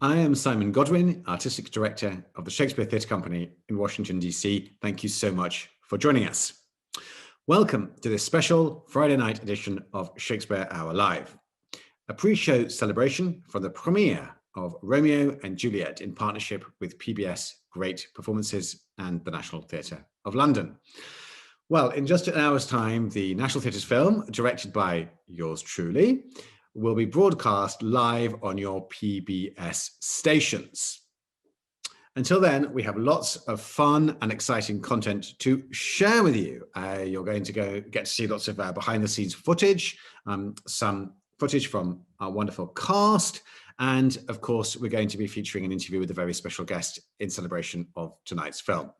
I am Simon Godwin, Artistic Director of the Shakespeare Theatre Company in Washington, D.C. Thank you so much for joining us. Welcome to this special Friday night edition of Shakespeare Hour Live, a pre-show celebration for the premiere of Romeo and Juliet in partnership with PBS Great Performances and the National Theatre of London. Well, in just an hour's time, the National Theatre's film, directed by yours truly, will be broadcast live on your PBS stations. Until then, we have lots of fun and exciting content to share with you. You're going to get to see lots of behind-the-scenes footage, some footage from our wonderful cast, and of course, we're going to be featuring an interview with a very special guest in celebration of tonight's film.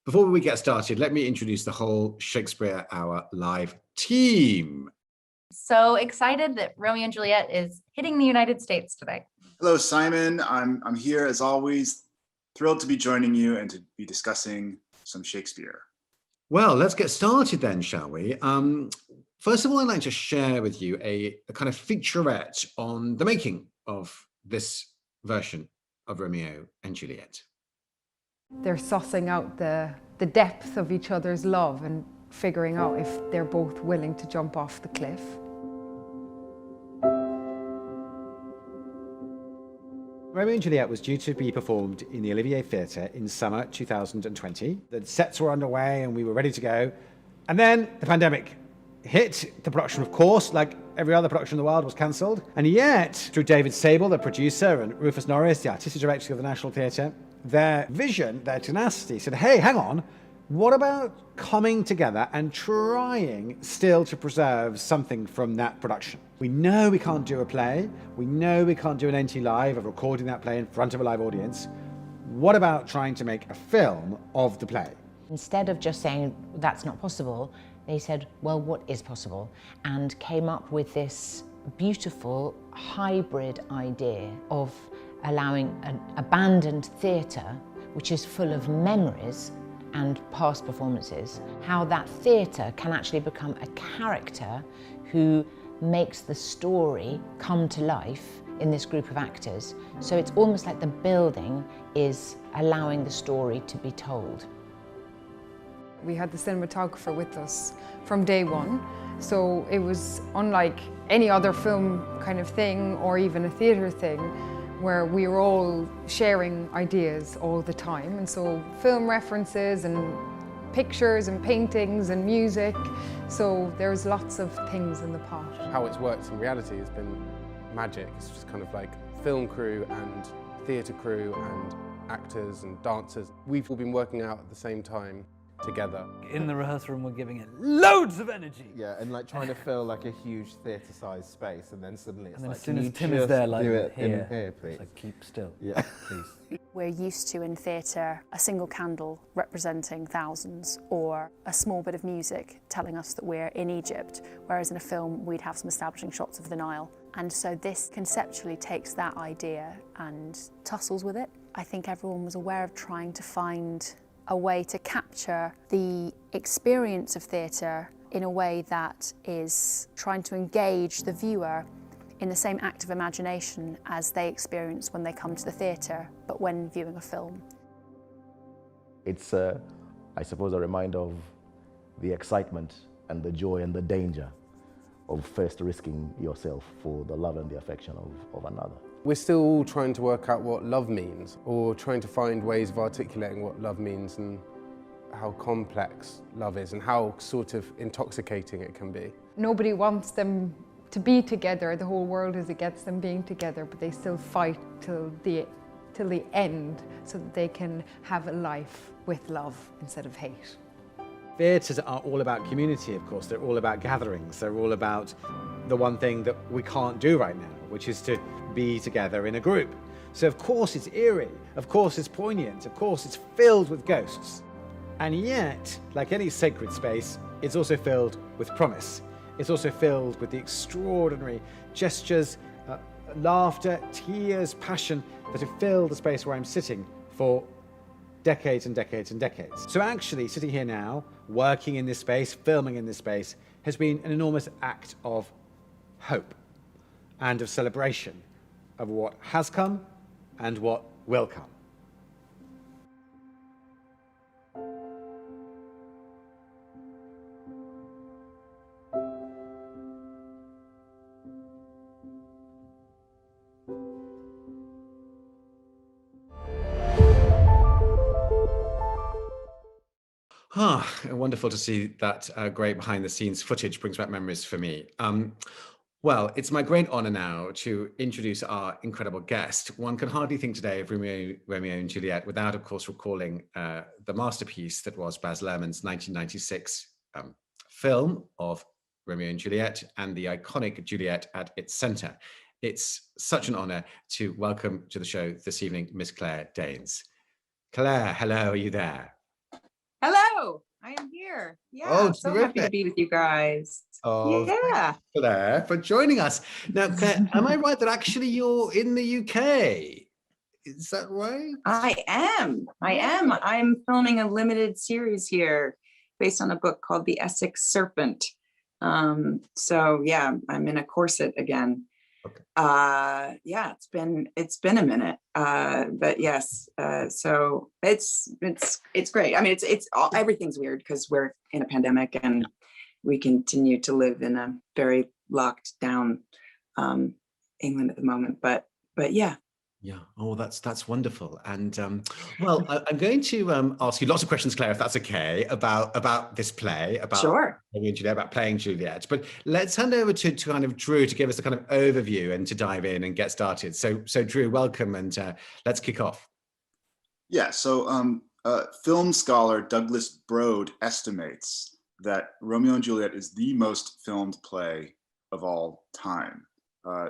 Before we get started, let me introduce the whole Shakespeare Hour Live team. So excited that Romeo and Juliet is hitting the United States today. Hello, Simon. I'm here as always, thrilled to be joining you and to be discussing some Shakespeare. Well, let's get started then, shall we? First of all, I'd like to share with you a kind of featurette on the making of this version of Romeo and Juliet. They're sussing out the depth of each other's love and figuring out if they're both willing to jump off the cliff. Romeo and Juliet was due to be performed in the Olivier Theatre in summer 2020. The sets were underway and we were ready to go. And then the pandemic hit. The production, of course, like every other production in the world, was cancelled. And yet, through David Sable, the producer, and Rufus Norris, the artistic director of the National Theatre, their vision, their tenacity said, hey, hang on, what about coming together and trying still to preserve something from that production? We know we can't do a play. We know we can't do an NT Live of recording that play in front of a live audience. What about trying to make a film of the play? Instead of just saying that's not possible, they said, well, what is possible? And came up with this beautiful hybrid idea of allowing an abandoned theatre, which is full of memories and past performances, how that theatre can actually become a character who makes the story come to life in this group of actors. So it's almost like the building is allowing the story to be told. We had the cinematographer with us from day one, so it was unlike any other film kind of thing or even a theatre thing, where we were all sharing ideas all the time. And so film references and pictures and paintings and music. So there's lots of things in the pot. How it's worked in reality has been magic. It's just kind of like film crew and theatre crew and actors and dancers. We've all been working out at the same time together. In the rehearsal room, we're giving it loads of energy. Yeah, and like trying to fill like a huge theatre-sized space, and then suddenly it's And then like, as soon can as you Tim is just there, like, do it in here, here, please? It's like, keep still, Yeah. please. We're used to in theatre a single candle representing thousands, or a small bit of music telling us that we're in Egypt, whereas in a film we'd have some establishing shots of the Nile. And so this conceptually takes that idea and tussles with it. I think everyone was aware of trying to find a way to capture the experience of theatre in a way that is trying to engage the viewer in the same active imagination as they experience when they come to the theatre, but when viewing a film. It's, I suppose, a reminder of the excitement and the joy and the danger of first risking yourself for the love and the affection of another. We're still all trying to work out what love means, or trying to find ways of articulating what love means and how complex love is and how sort of intoxicating it can be. Nobody wants them to be together. The whole world is against them being together, but they still fight till the end so that they can have a life with love instead of hate. Theatres are all about community, of course. They're all about gatherings. They're all about the one thing that we can't do right now, which is to be together in a group. So of course it's eerie, of course it's poignant, of course it's filled with ghosts. And yet, like any sacred space, it's also filled with promise. It's also filled with the extraordinary gestures, laughter, tears, passion that have filled the space where I'm sitting for decades and decades and decades. So actually, sitting here now, working in this space, filming in this space, has been an enormous act of hope and of celebration of what has come, and what will come. Wonderful to see that great behind the scenes footage. Brings back memories for me. Well, it's my great honor now to introduce our incredible guest. One can hardly think today of Romeo and Juliet without, of course, recalling the masterpiece that was Baz Luhrmann's 1996 film of Romeo and Juliet, and the iconic Juliet at its center. It's such an honor to welcome to the show this evening, Miss Claire Danes. Claire, hello, are you there? Hello, I am here. Yeah, so happy to be with you guys. Oh, yeah. thanks, Claire, for joining us. Now, Claire, am I right that actually you're in the UK? Is that right? I am. I'm filming a limited series here based on a book called The Essex Serpent. So yeah, I'm in a corset again. Okay. Yeah, it's been a minute. But yes, so it's great. I mean, everything's weird because we're in a pandemic and we continue to live in a very locked down England at the moment. But yeah. Yeah. Oh, that's wonderful. And well, I'm going to ask you lots of questions, Claire, if that's okay, about this play, about Sure. Romeo and Juliet, about playing Juliet. But let's hand over to kind of Drew to give us a kind of overview and to dive in and get started. So Drew, welcome, and let's kick off. Yeah. So film scholar Douglas Broad estimates that Romeo and Juliet is the most filmed play of all time.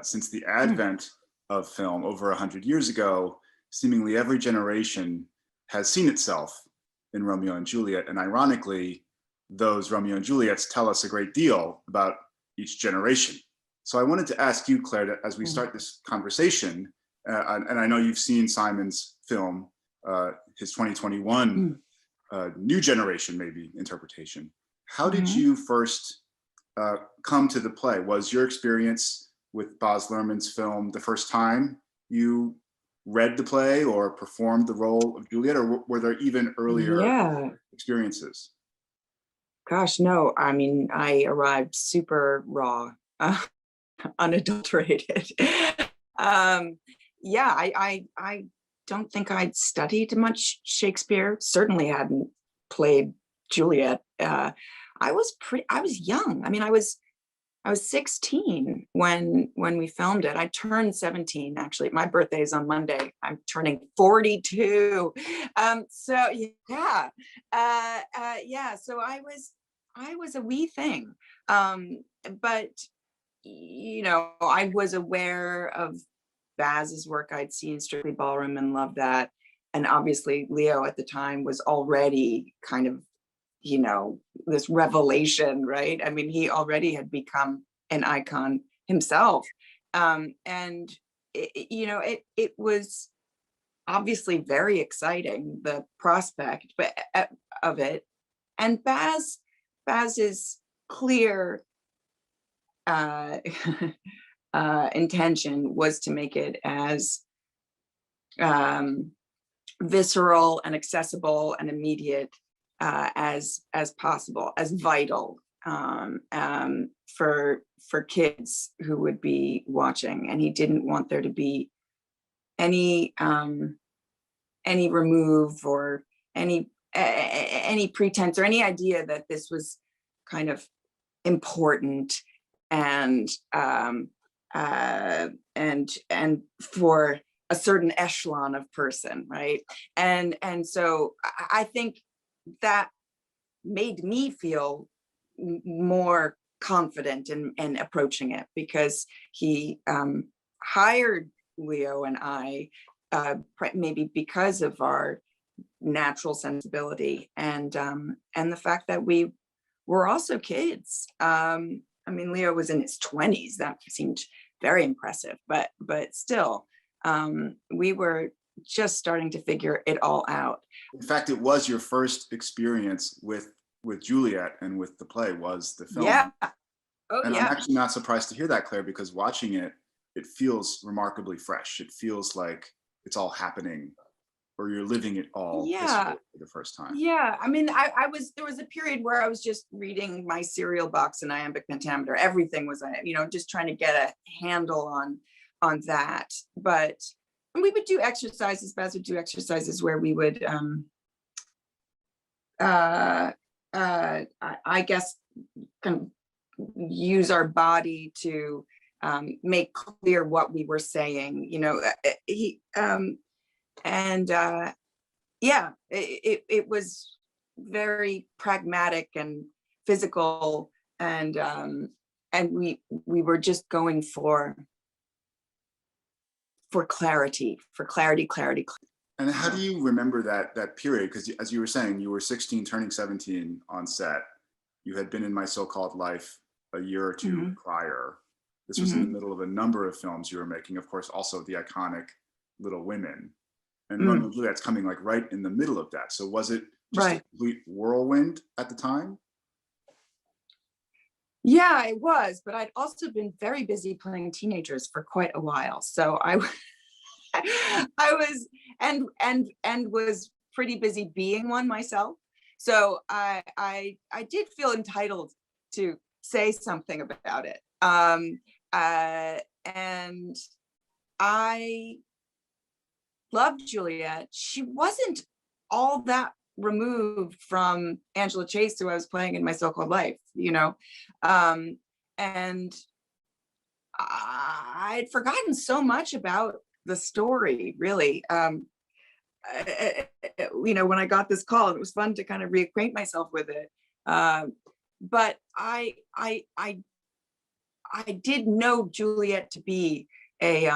Since the advent of film over 100 years ago, seemingly every generation has seen itself in Romeo and Juliet. And ironically, those Romeo and Juliets tell us a great deal about each generation. So I wanted to ask you, Claire, as we start this conversation, and I know you've seen Simon's film, his 2021 new generation, maybe, interpretation. How did you first come to the play? Was your experience with Baz Luhrmann's film the first time you read the play or performed the role of Juliet, or were there even earlier experiences? Gosh, no. I mean, I arrived super raw, unadulterated. I don't think I'd studied much Shakespeare. Certainly hadn't played Juliet. I was young. I mean, I was 16 when we filmed it. I turned 17, actually. My birthday is on Monday. I'm turning 42. So yeah. So I was a wee thing. But you know, I was aware of Baz's work. I'd seen Strictly Ballroom and loved that. And obviously Leo at the time was already kind of, you know, this revelation, right? I mean, he already had become an icon himself. And it was obviously very exciting, the prospect of it. And Baz's clear intention was to make it as visceral and accessible and immediate as possible, as vital for kids who would be watching. And he didn't want there to be any remove or any pretense or any idea that this was kind of important and for a certain echelon of person, right? And so I think that made me feel more confident in approaching it, because he hired Leo and I, maybe because of our natural sensibility and the fact that we were also kids. I mean, Leo was in his 20s. That seemed very impressive, but still, we were just starting to figure it all out. In fact, it was your first experience with Juliet and with the play was the film. Yeah. I'm actually not surprised to hear that, Claire, because watching it, it feels remarkably fresh. It feels like it's all happening, or you're living it all for the first time? Yeah, I mean, there was a period where I was just reading my cereal box and iambic pentameter. Everything was, just trying to get a handle on that. But and we would do exercises, Baz would do exercises where we would, I guess, kind of use our body to make clear what we were saying, it was very pragmatic and physical, and we were just going for clarity. And how do you remember that period? Because as you were saying, you were 16 turning 17 on set. You had been in My So-Called Life a year or two prior. This was in the middle of a number of films you were making, of course, also the iconic Little Women. And Romeo and Juliet's coming like right in the middle of that. So was it just a complete whirlwind at the time? Yeah, it was, but I'd also been very busy playing teenagers for quite a while. So I was and was pretty busy being one myself. So I did feel entitled to say something about it. And I loved Juliet. She wasn't all that removed from Angela Chase, who I was playing in My So-Called Life, and I'd forgotten so much about the story, really. When I got this call, it was fun to kind of reacquaint myself with it. But I did know Juliet to be a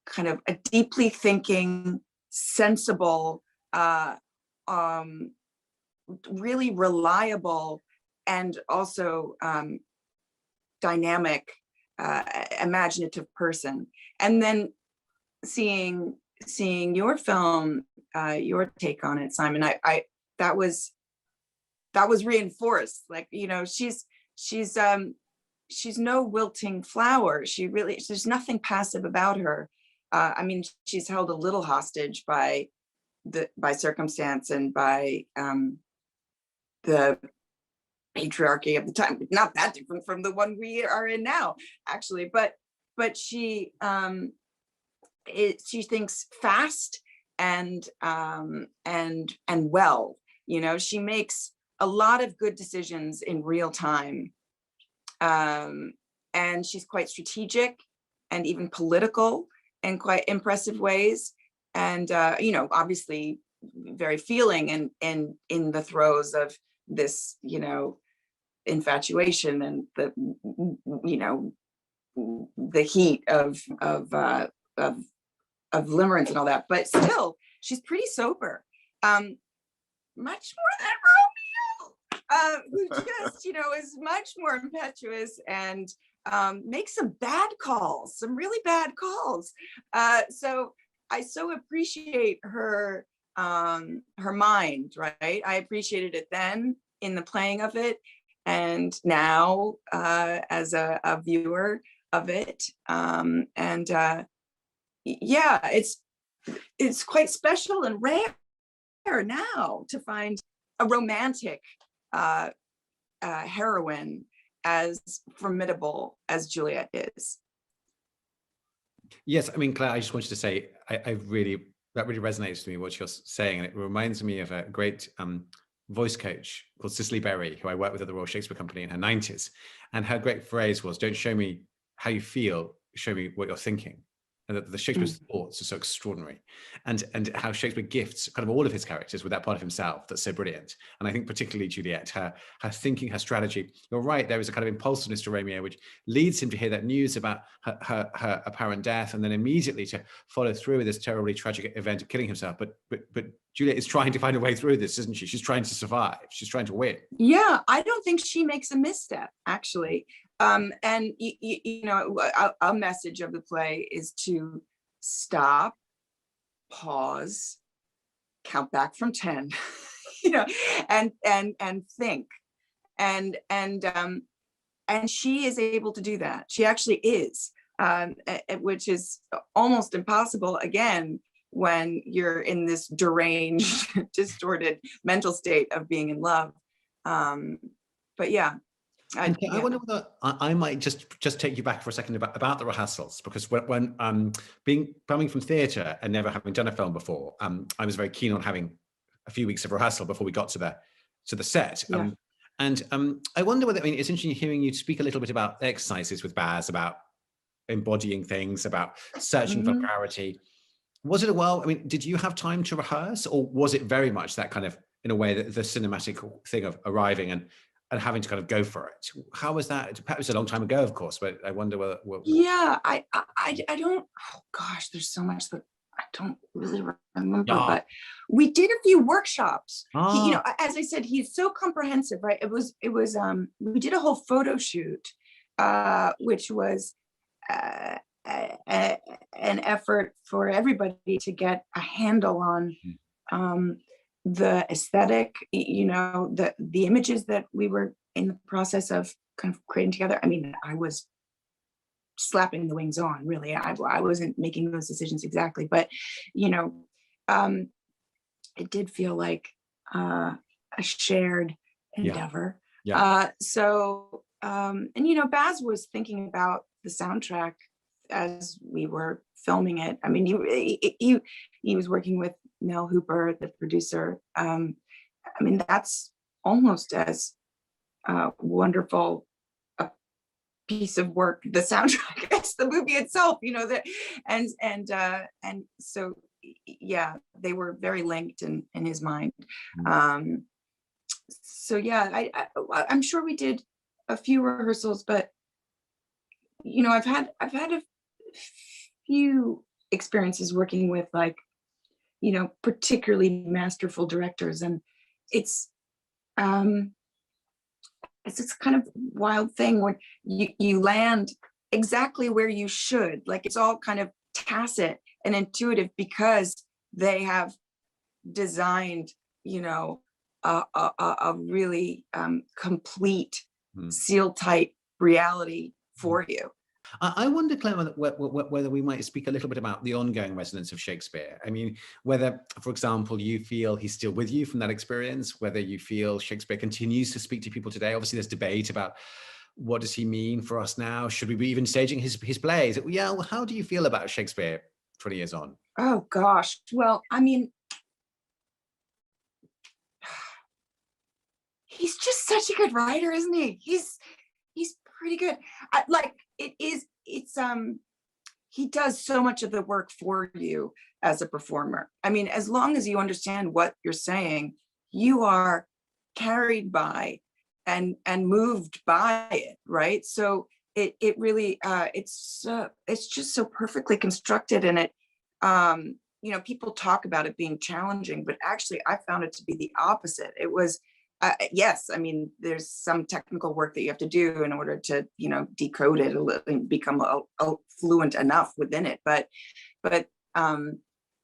kind of a deeply thinking, sensible, really reliable, and also dynamic, imaginative person. And then seeing your film, your take on it, Simon, that was reinforced. Like, she's no wilting flower. There's nothing passive about her. She's held a little hostage by circumstance and by the patriarchy of the time. Not that different from the one we are in now, actually. But she thinks fast and well. She makes a lot of good decisions in real time. And she's quite strategic and even political in quite impressive ways. And, obviously very feeling and in the throes of this, infatuation and the heat of limerence and all that. But still, she's pretty sober, much more than Romeo, who just, is much more impetuous and makes some really bad calls. So I so appreciate her mind, right? I appreciated it then in the playing of it, and now as a viewer of it. It's quite special and rare now to find a romantic heroine as formidable as Juliet is. Yes, Claire, I just wanted to say, that really resonates with me, what you're saying. And it reminds me of a great voice coach called Cicely Berry, who I worked with at the Royal Shakespeare Company in her 90s. And her great phrase was, don't show me how you feel, show me what you're thinking. And that the Shakespeare's thoughts are so extraordinary, and how Shakespeare gifts kind of all of his characters with that part of himself that's so brilliant. And I think particularly Juliet, her thinking, her strategy. You're right, there is a kind of impulsiveness to Romeo, which leads him to hear that news about her apparent death, and then immediately to follow through with this terribly tragic event of killing himself. But Juliet is trying to find a way through this, isn't she? She's trying to survive. She's trying to win. Yeah, I don't think she makes a misstep, actually. And a message of the play is to stop, pause, count back from 10, and think. And she is able to do that. She actually is, which is almost impossible, again, when you're in this deranged, distorted mental state of being in love. But yeah. I wonder whether I might just take you back for a second about the rehearsals, because when coming from theatre and never having done a film before, I was very keen on having a few weeks of rehearsal before we got to the set. Yeah. I wonder whether, I mean, it's interesting hearing you speak a little bit about exercises with Baz, about embodying things, about searching for clarity. Was it did you have time to rehearse, or was it very much that kind of, in a way, the cinematic thing of arriving and having to kind of go for it? How was that? It was a long time ago, of course, but I wonder whether. Yeah, I don't. Oh gosh, there's so much that I don't really remember. But we did a few workshops. He, you know, as I said, he's so comprehensive, right? It was. We did a whole photo shoot, which was an effort for everybody to get a handle on the aesthetic, you know, the images that we were in the process of kind of creating together. I mean, I was slapping the wings on, really. I wasn't making those decisions exactly, but you know, it did feel like a shared endeavor. So and you know, Baz was thinking about the soundtrack as we were filming it. I mean, he was working with Mel Hooper, the producer. I mean, that's almost as wonderful a piece of work, the soundtrack, as the movie itself, you know, and so yeah, they were very linked in his mind. So yeah, I'm sure we did a few rehearsals, but you know, I've had a few experiences working with, like, you know, particularly masterful directors, and it's this kind of wild thing when you land exactly where you should. Like, it's all kind of tacit and intuitive because they have designed, you know, a really complete seal tight reality for you. I wonder, Claire, whether we might speak a little bit about the ongoing resonance of Shakespeare. I mean, whether, for example, you feel he's still with you from that experience, whether you feel Shakespeare continues to speak to people today. Obviously, there's debate about what does he mean for us now? Should we be even staging his plays? Yeah, well, how do you feel about Shakespeare 20 years on? Oh, gosh. Well, I mean, he's just such a good writer, isn't he? He's pretty good. He does so much of the work for you as a performer. I mean, as long as you understand what you're saying, you are carried by and moved by it, right? So it really it's just so perfectly constructed, and it you know, people talk about it being challenging, but actually I found it to be the opposite. It was yes, I mean, there's some technical work that you have to do in order to, you know, decode it and become fluent enough within it. But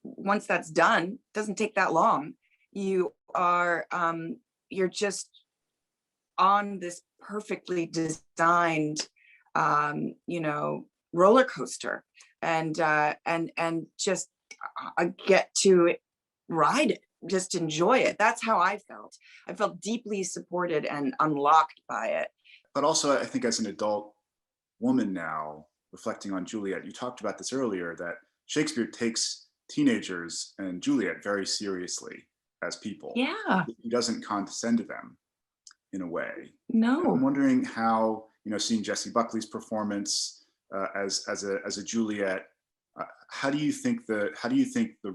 once that's done, it doesn't take that long. You are you're just on this perfectly designed, you know, roller coaster, and just get to ride it. Just enjoy it. That's how I felt. I felt deeply supported and unlocked by it. But also, I think as an adult woman now, reflecting on Juliet, you talked about this earlier, that Shakespeare takes teenagers and Juliet very seriously as people. Yeah. He doesn't condescend to them in a way. No. And I'm wondering how, you know, seeing Jessie Buckley's performance as a Juliet, how do you think the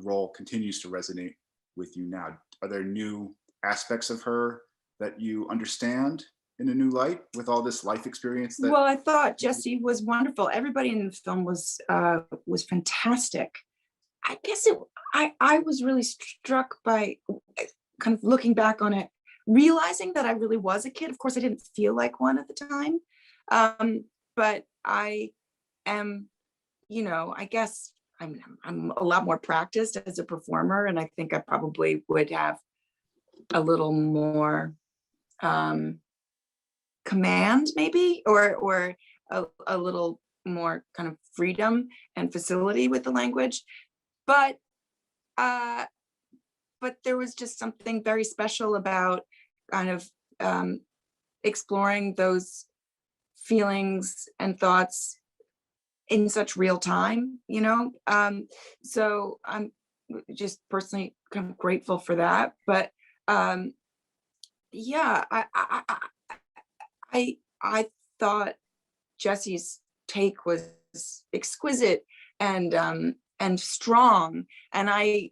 role continues to resonate with you now? Are there new aspects of her that you understand in a new light with all this life experience? Well, I thought Jessie was wonderful. Everybody in the film was fantastic. I guess I was really struck by, kind of looking back on it, realizing that I really was a kid. Of course, I didn't feel like one at the time, but I am, you know, I guess I'm a lot more practiced as a performer, and I think I probably would have a little more command, maybe, or a little more kind of freedom and facility with the language. But but there was just something very special about kind of exploring those feelings and thoughts in such real time, you know? So I'm just personally kind of grateful for that. But yeah, I thought Jessie's take was exquisite and strong, and I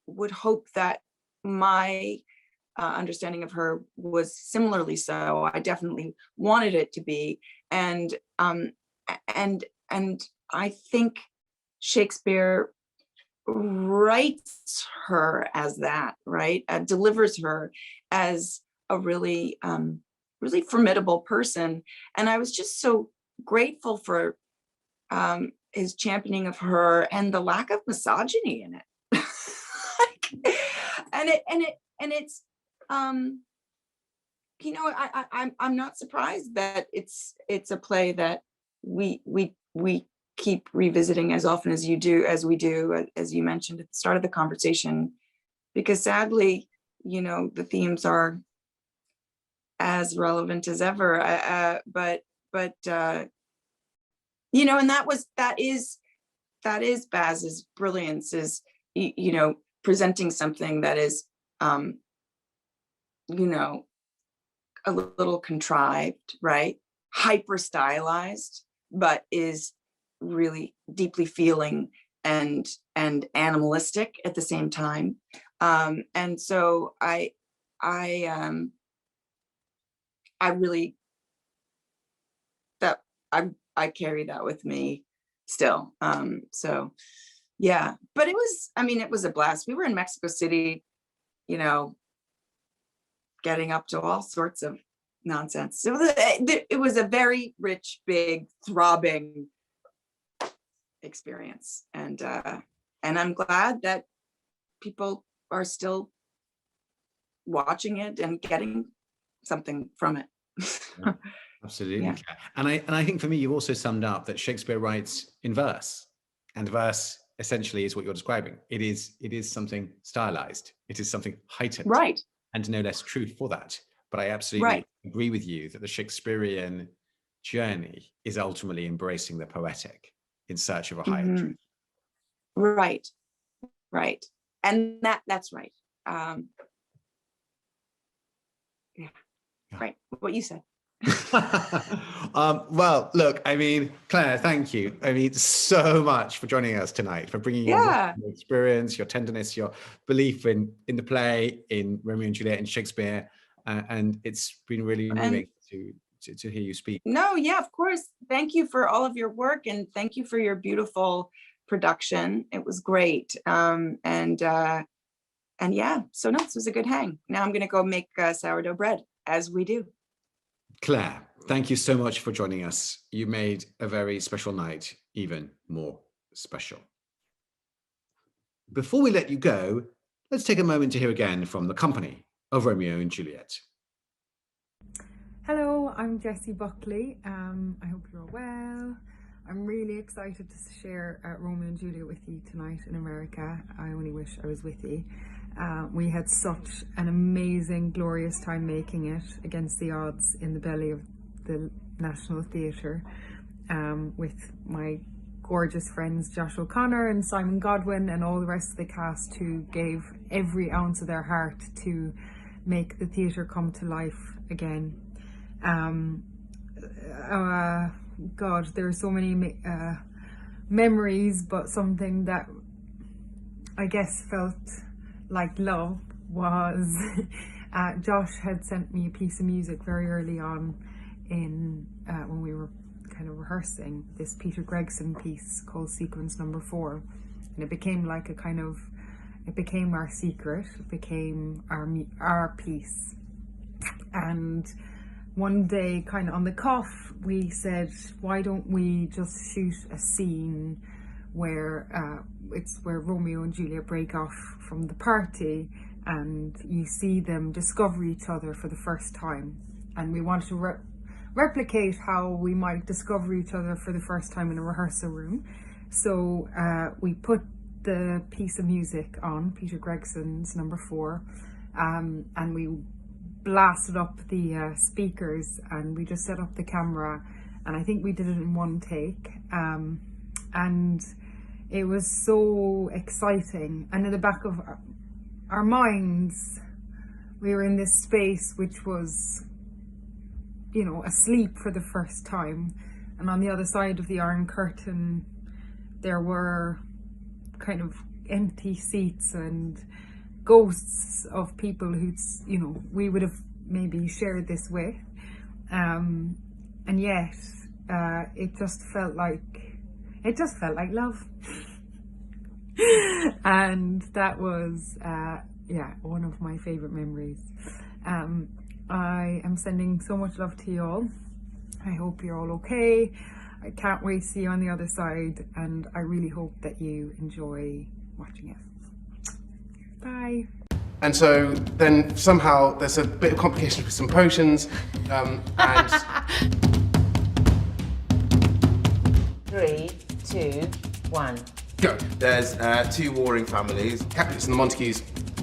would hope that my understanding of her was similarly so. I definitely wanted it to be, and I think Shakespeare writes her as that, right? Delivers her as a really really formidable person, and I was just so grateful for his championing of her and the lack of misogyny in it. and it's you know, I'm not surprised that it's a play that we keep revisiting as often as we do, as you mentioned at the start of the conversation, because sadly, you know, the themes are as relevant as ever. But you know, and that is Baz's brilliance, is, you know, presenting something that is you know, a little contrived, right? Hyper stylized, but is really deeply feeling and animalistic at the same time. And so I really, that I carry that with me still. So yeah, but it was a blast. We were in Mexico City, you know, getting up to all sorts of nonsense. It was a very rich, big, throbbing experience, and I'm glad that people are still watching it and getting something from it. Yeah, absolutely. Yeah. And I think for me, you also summed up that Shakespeare writes in verse, and verse essentially is what you're describing. It is something stylized. It is something heightened, right? And no less true for that. But I absolutely agree with you that the Shakespearean journey is ultimately embracing the poetic in search of a higher truth. Right. And that's right. Yeah. Right. What you said. Well, look, I mean, Claire, thank you. I mean, so much for joining us tonight, for bringing your experience, your tenderness, your belief in the play, in Romeo and Juliet and Shakespeare, and it's been really moving to hear you speak. No, yeah, of course. Thank you for all of your work, and thank you for your beautiful production. It was great. And yeah, so no, this was a good hang. Now I'm going to go make sourdough bread, as we do. Claire, thank you so much for joining us. You made a very special night even more special. Before we let you go, let's take a moment to hear again from the company of Romeo and Juliet. Hello, I'm Jessie Buckley. I hope you're well. I'm really excited to share Romeo and Juliet with you tonight in America. I only wish I was with you. We had such an amazing, glorious time making it against the odds in the belly of the National Theatre with my gorgeous friends Josh O'Connor and Simon Godwin and all the rest of the cast who gave every ounce of their heart to make the theatre come to life again. God, there are so many memories, but something that I guess felt like love was Josh had sent me a piece of music very early on in when we were kind of rehearsing this Peter Gregson piece called Sequence Number 4, and it became like a kind of, it became our secret, it became our piece. And one day, kind of on the cuff, we said, why don't we just shoot a scene where it's where Romeo and Juliet break off from the party and you see them discover each other for the first time. And we wanted to replicate how we might discover each other for the first time in a rehearsal room. So we put the piece of music on, Peter Gregson's number 4, and we blasted up the speakers, and we just set up the camera, and I think we did it in one take, and it was so exciting. And in the back of our minds, we were in this space which was, you know, asleep for the first time, and on the other side of the Iron Curtain there were kind of empty seats and ghosts of people who'd, you know, we would have maybe shared this with, and yet it just felt like love. And that was one of my favorite memories. I am sending so much love to you all. I hope you're all okay. I can't wait to see you on the other side, and I really hope that you enjoy watching it. Bye. And so then somehow there's a bit of complication with some potions, and 3, 2, 1. go. There's two warring families. Capulets and the Montagues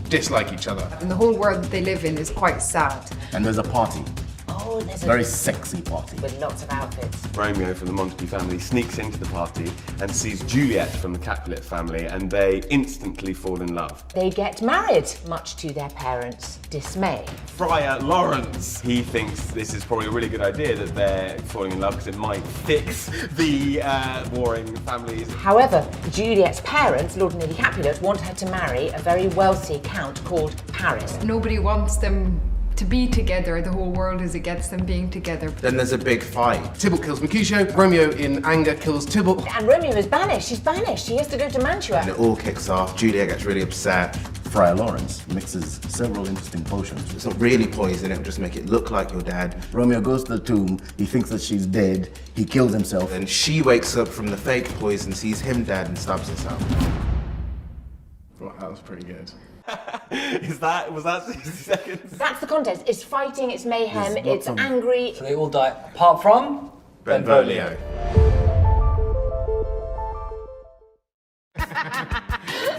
dislike each other. And the whole world that they live in is quite sad. And there's a party. Oh, there's a Very sexy party. with lots of outfits. Romeo from the Montague family sneaks into the party and sees Juliet from the Capulet family, and they instantly fall in love. They get married, much to their parents' dismay. Friar Lawrence, he thinks this is probably a really good idea that they're falling in love because it might fix the warring families. However, Juliet's parents, Lord and Lady Capulet, want her to marry a very wealthy count called Paris. Nobody wants them to be together. The whole world is against them being together. Then there's a big fight. Tybalt kills Mercutio, Romeo in anger kills Tybalt. And Romeo is banished. She's banished. She has to go to Mantua. And it all kicks off. Juliet gets really upset. Friar Lawrence mixes several interesting potions. It's not really poison, it'll just make it look like your dad. Romeo goes to the tomb, he thinks that she's dead, he kills himself. And she wakes up from the fake poison, sees him dead, and stabs herself. Well, that was pretty good. Was that 60 seconds? That's the contest. It's fighting, it's mayhem, There's lots it's of- angry. So they all die, apart from Benvolio.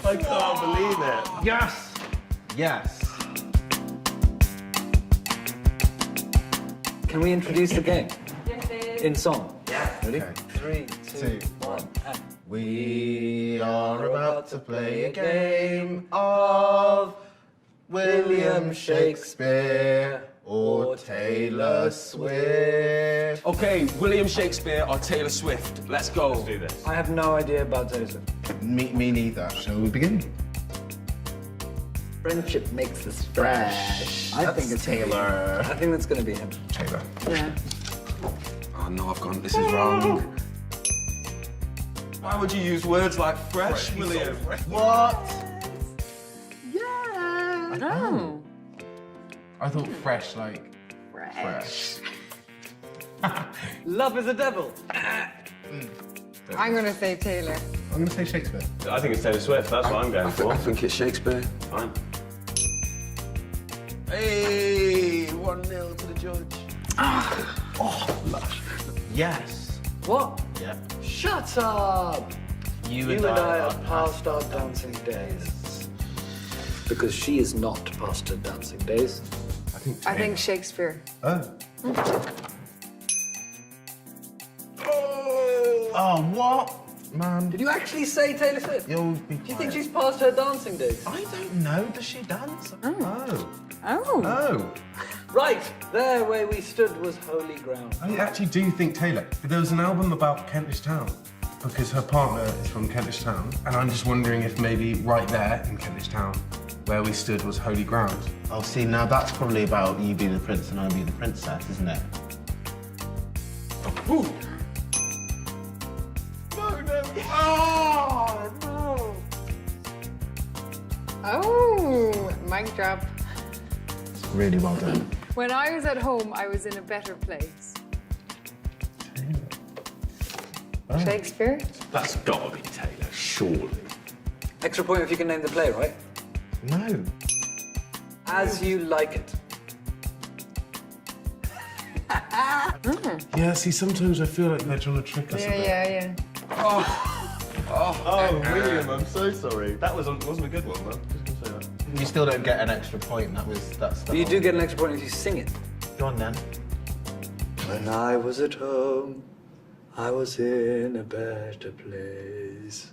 I can't believe it. Yes! Yes. Can we introduce the game? In song. Ready? 3, 2, 1, and We are about to play a game of William Shakespeare or Taylor Swift. Okay, William Shakespeare or Taylor Swift. Let's go. Let's do this. I have no idea about Taylor Swift. Me neither. Shall we begin? Friendship makes us fresh. I think it's Taylor. I think that's going to be him. Taylor. Yeah. Oh no, I've gone, this is wrong. Why would you use words like fresh, William? What? Oh. I thought fresh, like fresh. Love is a devil. I'm gonna say Taylor. I'm gonna say Shakespeare. I think it's Taylor Swift. That's what I'm going for. I think it's Shakespeare. Fine. Hey, 1-0 to the judge. Oh, lush. Yes. What? Yep. Shut up! You and I are past our dancing days. Because she is not past her dancing days. I think Shakespeare. Oh, what? Man. Did you actually say Taylor Swift? You'll be Do you think she's past her dancing days? I don't know. Does she dance? Oh. Oh. Right, there where we stood was holy ground. I actually do think Taylor. But there was an album about Kentish Town because her partner is from Kentish Town, and I'm just wondering if maybe right there in Kentish Town, where we stood was holy ground. Oh, see, now that's probably about you being the prince and I being the princess, isn't it? Ooh. Oh, mic drop. Really well done. When I was at home, I was in a better place. Shakespeare? That's gotta be Taylor, surely. Extra point if you can name the play, right? No. As You Like It. Yeah, see, sometimes I feel like they're trying to trick us a bit. Yeah. William, I'm so sorry. That wasn't a good one, man. Just gonna say that. You still don't get an extra point. That's. But you do get an extra point if you sing it. Go on then. When I was at home, I was in a better place.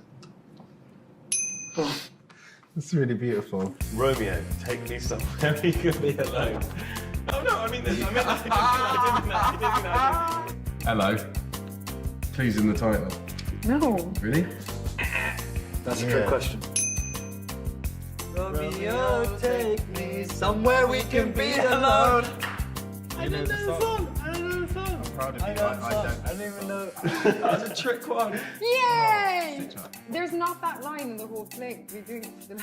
It's really beautiful. Romeo, take me somewhere we can be alone. Oh no, I mean this. I didn't know. Hello. Please in the title. No. Really? That's a trick question. Romeo, take me somewhere we can be alone. I didn't know the song. I don't know the song. I'm proud of you. I don't even know. That was a trick one. Yay! There's not that line in the whole thing. We do the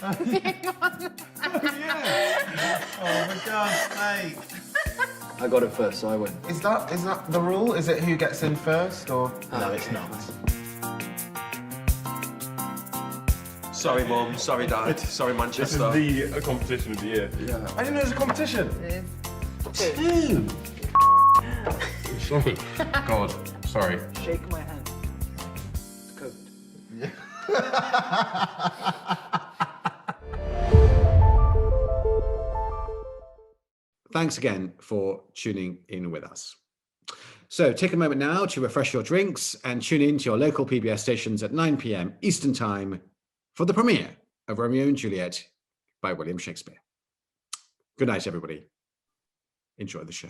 Oh, for God's sake. I got it first, so I win. Is that the rule? Is it who gets in first, or? No, it's not. Sorry, Mom. Sorry, Dad. Sorry, Manchester. This is the competition of the year. Yeah. I didn't know it was a competition. Two. Sorry. God, sorry. Shake my hand. It's COVID. Thanks again for tuning in with us. So take a moment now to refresh your drinks and tune in to your local PBS stations at 9 p.m. Eastern Time for the premiere of Romeo and Juliet by William Shakespeare. Good night, everybody. Enjoy the show.